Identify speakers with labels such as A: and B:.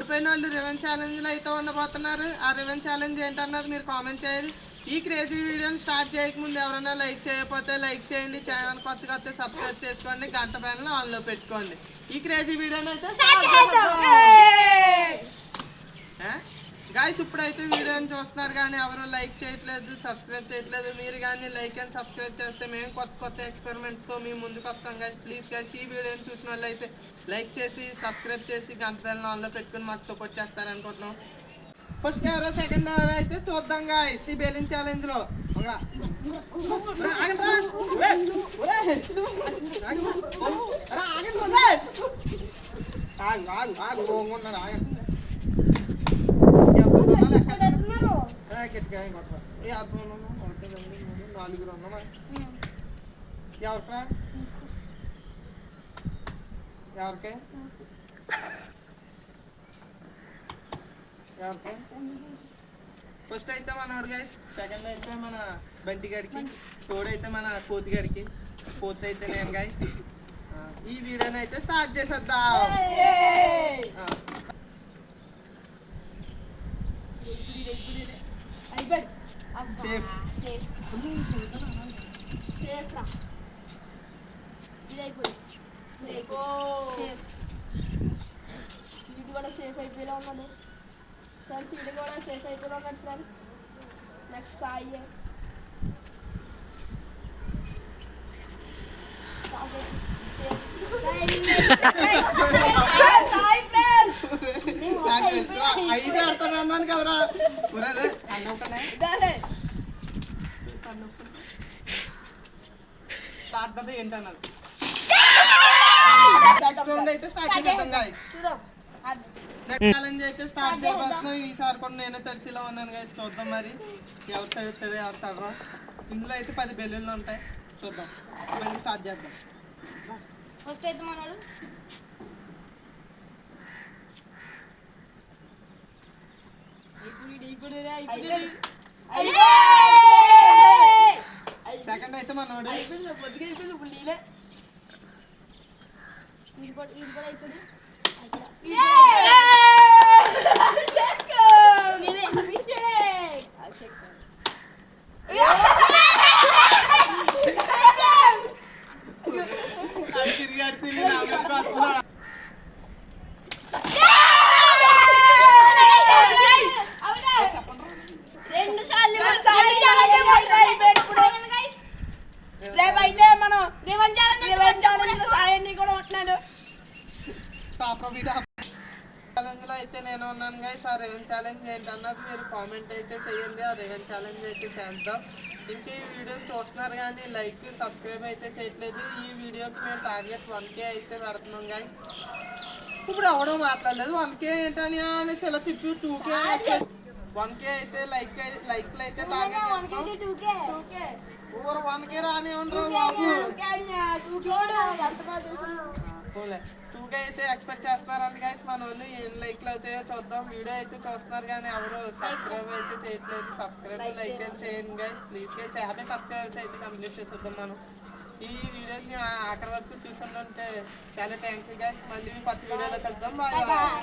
A: ఓడిపోయిన వాళ్ళు రివెంజ్ ఛాలెంజ్లో అయితే ఉండబోతున్నారు. ఆ రివెంజ్ ఛాలెంజ్ ఏంటన్నది మీరు కామెంట్ చేయాలి. ఈ క్రేజీ వీడియోని స్టార్ట్ చేయకముందు ఎవరైనా లైక్ చేయకపోతే లైక్ చేయండి. ఛానల్ కొత్తగా వస్తే సబ్స్క్రైబ్ చేసుకోండి. గంట పైన ఆన్లో పెట్టుకోండి. ఈ క్రేజీ వీడియోని అయితే స్టార్ట్ చేద్దాం. గాయస్ ఇప్పుడైతే వీడియోని చూస్తున్నారు కానీ ఎవరు లైక్ చేయట్లేదు, సబ్స్క్రైబ్ చేయట్లేదు. మీరు కానీ లైక్ అండ్ సబ్స్క్రైబ్ చేస్తే మేము కొత్త కొత్త ఎక్స్పెరిమెంట్స్తో మేము ముందుకు వస్తాం. గాయస్ ప్లీజ్ గాయస్ ఈ వీడియోని చూసిన వాళ్ళు అయితే లైక్ చేసి సబ్స్క్రైబ్ చేసి గంట బెల్ ఆన్లో పెట్టుకుని మాకు సపోర్ట్ చేస్తారనుకుంటున్నాం. ఫస్ట్ ఎవరో సెకండ్ ఎవరో అయితే చూద్దాం గాయస్ ఈ బెలూన్ ఛాలెంజ్లో. నాలుగురు ఉన్నామా? ఎవరికా ఎవరికే ఎవరికే ఫస్ట్ అయితే మనోడు గైస్, సెకండ్ అయితే మన బంటి గడికి, థర్డ్ అయితే మన కోతి గడికి, ఫోర్త్ అయితే నేను గైస్. ఈ వీడియోని అయితే స్టార్ట్ చేసేద్దాం. సేఫ్
B: సేఫ్ రా ఇది కూడా సేఫ్ అయిపోయేలా ఉన్నది ఫ్రెండ్స్. ఇది కూడా సేఫ్ అయిపోయేలా ఉన్నది ఫ్రెండ్స్. నెక్స్ట్ సాయి
A: ఐదు ఆడతాను అన్నాను కదరా. స్టార్ట్ అది ఏంటన్నది నెక్స్ట్ రౌండ్ అయితే స్టార్ట్ చేద్దాం గాయ్స్. నెక్స్ట్ ఛాలెంజ్ అయితే స్టార్ట్ చేయబోతున్నాం. ఈసారి కూడా నేనే తడిసిలో ఉన్నాను గాయ్స్. చూద్దాం మరి ఎవరు తడుతాడు ఎవరు తడరా. ఇందులో అయితే 10 బెలూన్లు ఉంటాయి. చూద్దాం మళ్ళీ స్టార్ట్ చేద్దాం.
B: ఫస్ట్ అయితే మనోడు
A: సెకండ్ అయితే మనోడు ఛాలెంజ్లో అయితే నేను ఉన్నాను గైస్. ఆ రివెంజ్ ఛాలెంజ్ ఏంటన్నది మీరు కామెంట్ అయితే చేయండి. ఆ రివెంజ్ ఛాలెంజ్ అయితే చేద్దాం. ఇంక ఈ వీడియోని చూస్తున్నారు కానీ లైక్ సబ్స్క్రైబ్ అయితే చేయట్లేదు. ఈ వీడియోకి మేము టార్గెట్ 1K అయితే పెడుతున్నాం గైస్. ఇప్పుడు ఎవడో మాట్లాడలేదు 1K ఏంటని అనేసి ఇలా తిప్పి 2K 1K అయితే లైక్లు అయితే టార్గెట్ చేస్తాం. 1K రాని ఉండరు బాబు. 2K అయితే ఎక్స్పెక్ట్ చేస్తున్నారంట గైస్. మన వాళ్ళు ఏం లైక్లు అవుతాయో చూద్దాం. వీడియో అయితే చూస్తున్నారు కానీ ఎవరు సబ్స్క్రైబ్ అయితే చేయట్లేదు. సబ్స్క్రైబ్ లైక్ అయితే చేయండి గైస్ ప్లీజ్ గైస్. 50 సబ్స్క్రైబర్స్ అయితే కంప్లీట్ చేసేద్దాం మనం. ఈ వీడియోని ఆఖరి వరకు చూసుకుంటే చాలా థ్యాంక్ యూ గైస్. మళ్ళీ కొత్త వీడియోలో కలుద్దాం. బాయ్.